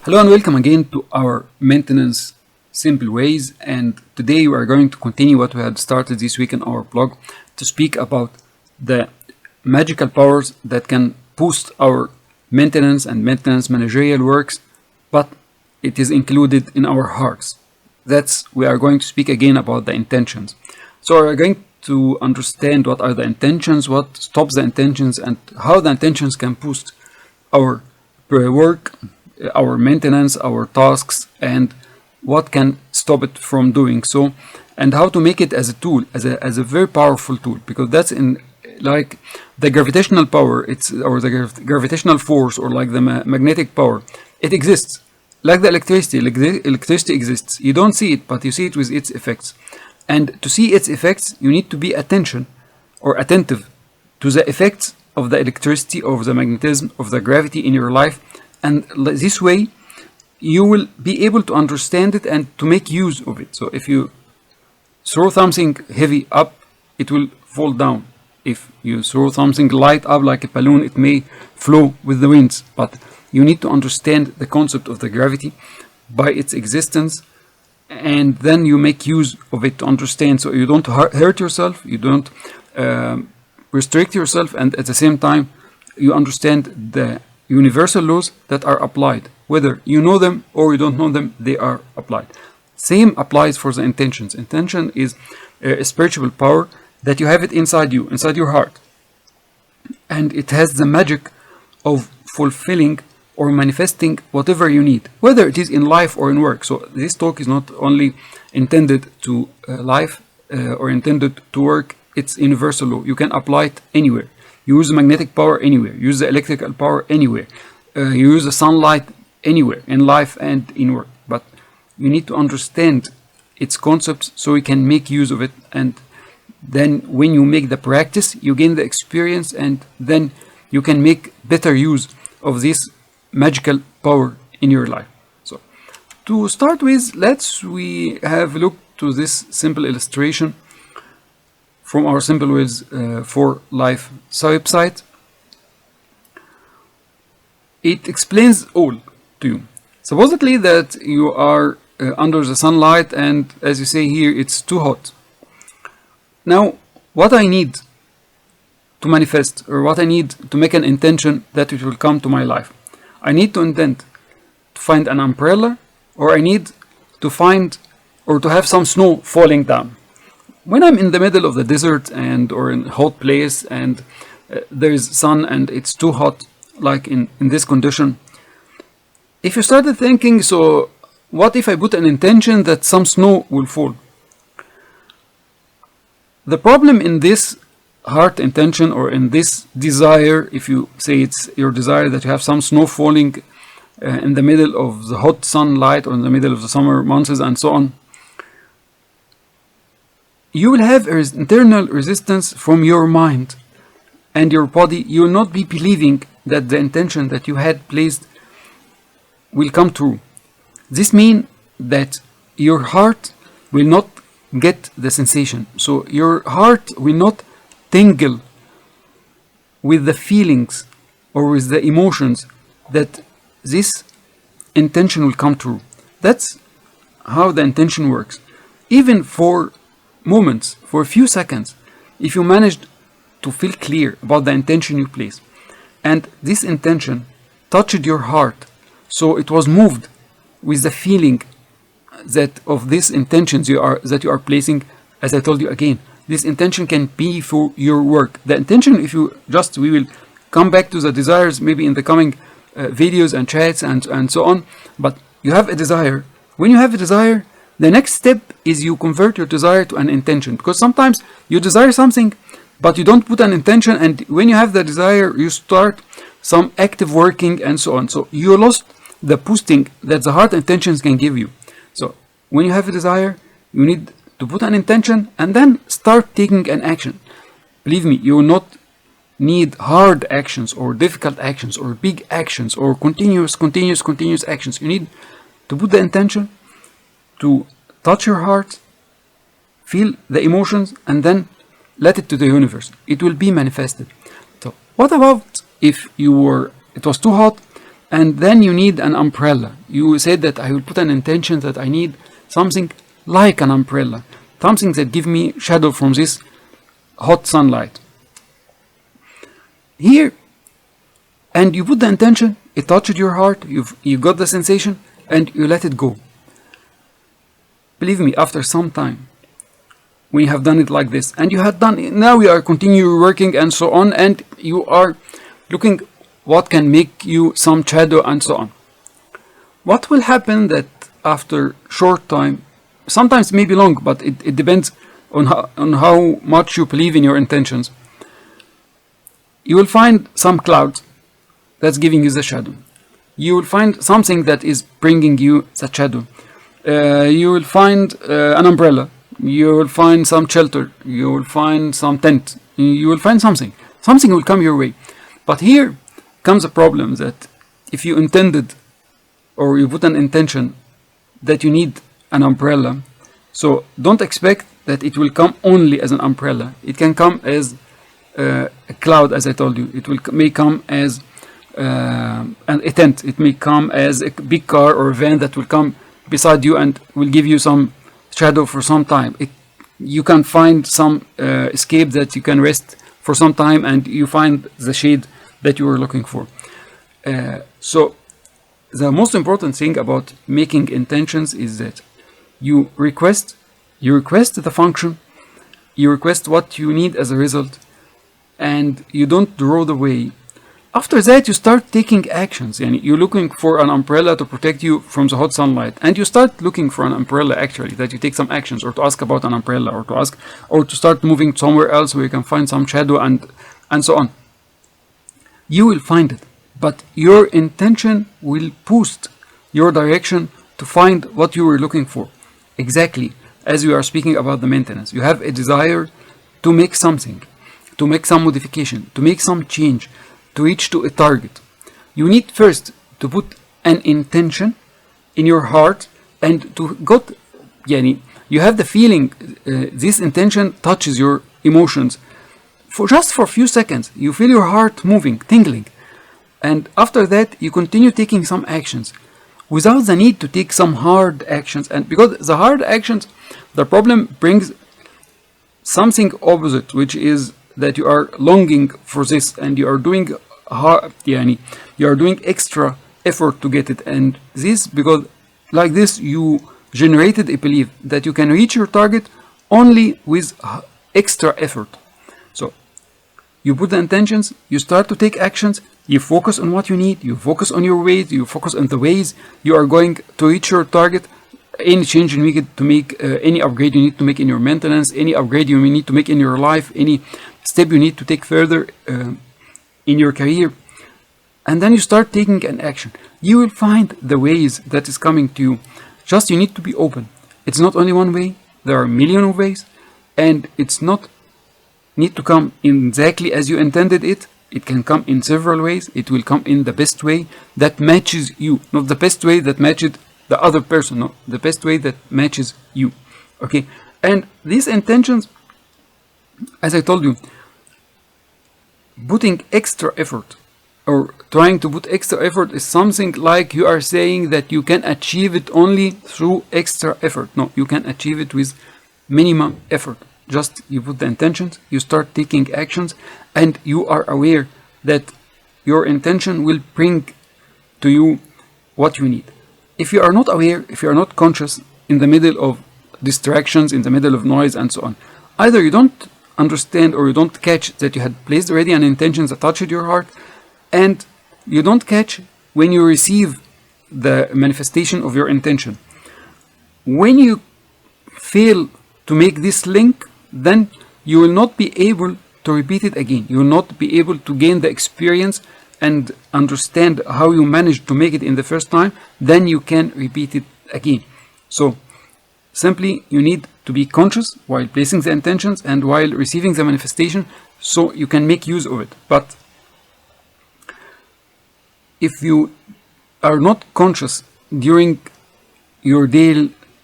Hello and welcome again to our maintenance simple ways, and today we are going to continue what we had started this week in our blog to speak about the magical powers that can boost our maintenance and maintenance managerial works, but it is included in our hearts. We are going to speak again about the intentions. So we are going to understand what are the intentions, what stops the intentions, and how the intentions can boost our work, our maintenance, our tasks, and what can stop it from doing so, and how to make it as a tool, as a very powerful tool, because that's in like the gravitational power, or the gravitational force, or like the magnetic power. It exists like the electricity. Electricity exists. You don't see it, but you see it with its effects. And to see its effects, you need to be attentive to the effects of the electricity, of the magnetism, of the gravity in your life. And this way, you will be able to understand it and to make use of it. So if you throw something heavy up, it will fall down. If you throw something light up like a balloon, it may flow with the winds. But you need to understand the concept of the gravity by its existence, and then you make use of it to understand. So you don't hurt yourself, you don't restrict yourself, and at the same time, you understand the universal laws that are applied. Whether you know them or you don't know them, they are applied. Same applies for the intentions. Intention is a spiritual power that you have it inside you, inside your heart. And it has the magic of fulfilling or manifesting whatever you need, whether it is in life or in work. So this talk is not only intended to life or intended to work. It's universal law. You can apply it anywhere. Use the magnetic power anywhere. Use the electrical power anywhere. Use the sunlight anywhere, in life and in work. But you need to understand its concepts so you can make use of it. And then when you make the practice, you gain the experience, and then you can make better use of this magical power in your life. So to start with, we have looked to this simple illustration from our Simple Ways for Life website. It explains all to you. Supposedly that you are under the sunlight, and as you say here, it's too hot. Now, what I need to manifest, or what I need to make an intention that it will come to my life, I need to intend to find an umbrella, or I need to find or to have some snow falling down. When I'm in the middle of the desert or in a hot place, and there is sun and it's too hot, like in this condition, if you started thinking, so what if I put an intention that some snow will fall? The problem in this heart intention, or in this desire, if you say it's your desire that you have some snow falling in the middle of the hot sunlight, or in the middle of the summer months and so on, you will have an internal resistance from your mind and your body. You will not be believing that the intention that you had placed will come true. This means that your heart will not get the sensation. So your heart will not tingle with the feelings or with the emotions that this intention will come true. That's how the intention works. Even for moments, for a few seconds, if you managed to feel clear about the intention you placed, and this intention touched your heart, so it was moved with the feeling that of these intentions that you are placing. As I told you again, this intention can be for your work. The intention, we will come back to the desires maybe in the coming videos and chats and so on. But you have a desire. When you have a desire, the next step is you convert your desire to an intention, because sometimes you desire something, but you don't put an intention, and when you have the desire, you start some active working and so on. So you lost the boosting that the heart intentions can give you. So when you have a desire, you need to put an intention and then start taking an action. Believe me, you will not need hard actions or difficult actions or big actions or continuous actions. You need to put the intention, to touch your heart, feel the emotions, and then let it to the universe. It will be manifested. So what about if it was too hot and then you need an umbrella. You said that I will put an intention that I need something like an umbrella, something that give me shadow from this hot sunlight. Here, and you put the intention, it touched your heart, you got the sensation, and you let it go. Believe me, after some time, when you have done it like this, and you have done it, now you are continue working and so on, and you are looking what can make you some shadow and so on. What will happen that after short time, sometimes it may be long, but it depends on how much you believe in your intentions. You will find some clouds that's giving you the shadow. You will find something that is bringing you the shadow. You will find an umbrella. You will find some shelter. You will find some tent. You will find something. Something will come your way. But here comes a problem that if you intended or you put an intention that you need an umbrella, so don't expect that it will come only as an umbrella. It can come as a cloud, as I told you. It may come as a tent. It may come as a big car or a van that will come beside you and will give you some shadow for some time. You can find some escape that you can rest for some time, and you find the shade that you were looking for. So the most important thing about making intentions is that you request the function, you request what you need as a result, and you don't draw the way. After that, you start taking actions. And you're looking for an umbrella to protect you from the hot sunlight, and you start looking for an umbrella actually, that you take some actions, or to ask about an umbrella, or to start moving somewhere else where you can find some shadow and so on. You will find it, but your intention will boost your direction to find what you were looking for. Exactly as we are speaking about the maintenance, you have a desire to make something, to make some modification, to make some change, to reach to a target. You need first to put an intention in your heart and to got, you have the feeling, this intention touches your emotions. For just a few seconds, you feel your heart moving, tingling. And after that, you continue taking some actions without the need to take some hard actions. And because the hard actions, the problem brings something opposite, which is that you are longing for this and you are doing you are doing extra effort to get it. And this, because like this, you generated a belief that you can reach your target only with extra effort. So you put the intentions, you start to take actions, you focus on what you need, you focus on your ways, you focus on the ways you are going to reach your target. Any change you need to make, any upgrade you need to make in your maintenance, any upgrade you need to make in your life, any step you need to take further in your career. And then you start taking an action. You will find the ways that is coming to you. Just you need to be open. It's not only one way, there are a million of ways, and it's not need to come exactly as you intended it. It can come in several ways. It will come in the best way that matches you, not the best way that matches the other person, no, the best way that matches you. Okay, and these intentions, as I told you, putting extra effort or trying to put extra effort is something like you are saying that you can achieve it only through extra effort. No, you can achieve it with minimum effort. Just you put the intentions, you start taking actions, and you are aware that your intention will bring to you what you need. If you are not aware, if you are not conscious, in the middle of distractions, in the middle of noise and so on, either you don't understand or you don't catch that you had placed already an intention that touched your heart, and you don't catch when you receive the manifestation of your intention. When you fail to make this link, then you will not be able to repeat it again. You will not be able to gain the experience and understand how you managed to make it in the first time. Then you can repeat it again. So simply you need to be conscious while placing the intentions and while receiving the manifestation, so you can make use of it. But if you are not conscious during your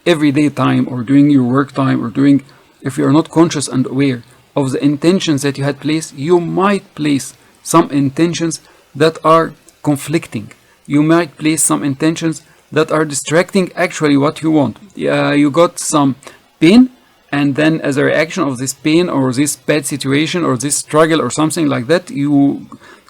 everyday time, or during your work time, or if you are not conscious and aware of the intentions that you had placed, you might place some intentions that are conflicting. you might place some intentions that are distracting actually what you want. You got some pain, and then as a reaction of this pain or this bad situation or this struggle or something like that, you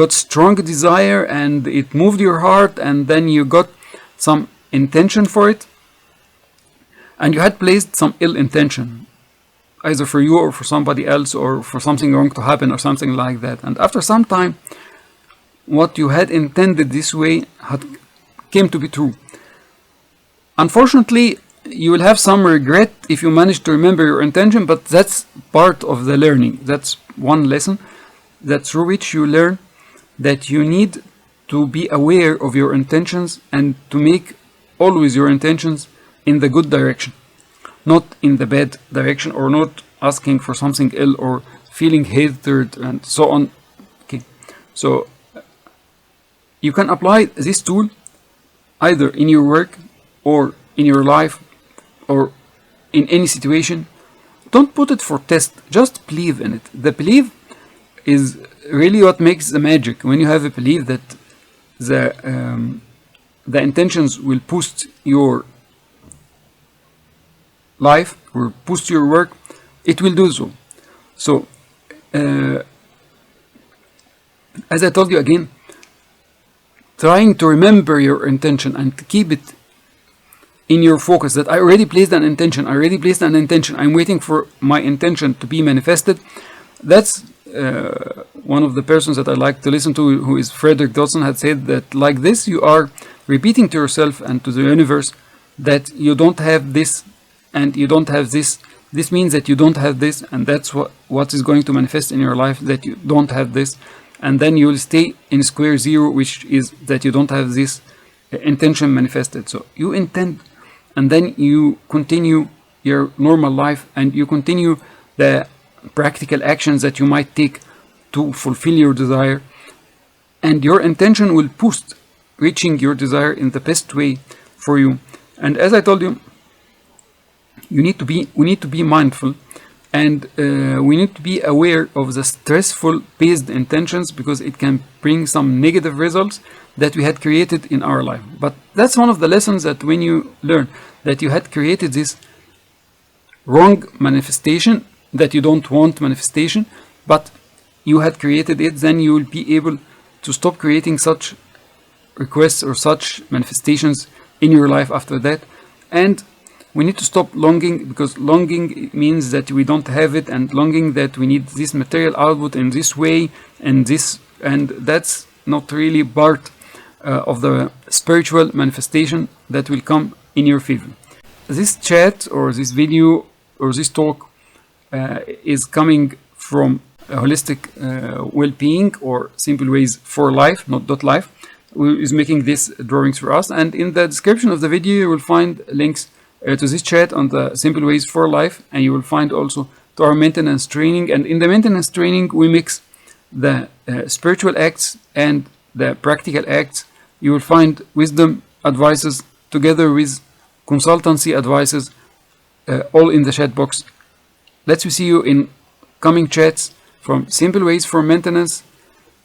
got strong desire and it moved your heart, and then you got some intention for it, and you had placed some ill intention either for you or for somebody else or for something wrong to happen or something like that. And after some time, what you had intended this way came to be true. Unfortunately, you will have some regret if you manage to remember your intention, but that's part of the learning. That's one lesson that through which you learn that you need to be aware of your intentions and to make always your intentions in the good direction, not in the bad direction, or not asking for something ill or feeling hatred and so on. Okay, so you can apply this tool either in your work or in your life or in any situation. Don't put it for test, just believe in it. The belief is really what makes the magic. When you have a belief that the intentions will boost your life or boost your work, it will do so. So as I told you again, trying to remember your intention and keep it in your focus, that I already placed an intention, I'm waiting for my intention to be manifested. That's one of the persons that I like to listen to, who is Frederick Dodson, had said that like this, you are repeating to yourself and to the universe that you don't have this and you don't have this. This means that you don't have this, and that's what is going to manifest in your life, that you don't have this. And then you will stay in square zero, which is that you don't have this intention manifested. So you intend, and then you continue your normal life, and you continue the practical actions that you might take to fulfill your desire, and your intention will boost reaching your desire in the best way for you. And as I told you, we need to be mindful, and we need to be aware of the stressful based intentions, because it can bring some negative results that we had created in our life. But that's one of the lessons, that when you learn that you had created this wrong manifestation, that you don't want manifestation, but you had created it, then you will be able to stop creating such requests or such manifestations in your life after that. And we need to stop longing, because longing means that we don't have it, and longing that we need this material output in this way and this, and that's not really part of the spiritual manifestation that will come in your favor. This chat or this video or this talk is coming from a holistic well-being, or Simple Ways for Life, not .life, who is making these drawings for us. And in the description of the video you will find links to this chat on the Simple Ways for Life, and you will find also to our maintenance training. And in the maintenance training we mix the spiritual acts and the practical acts. You will find wisdom advices together with consultancy advices, all in the chat box. Let's see you in coming chats from Simple Ways for Maintenance,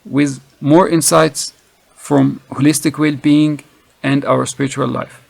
with more insights from holistic well-being and our spiritual life.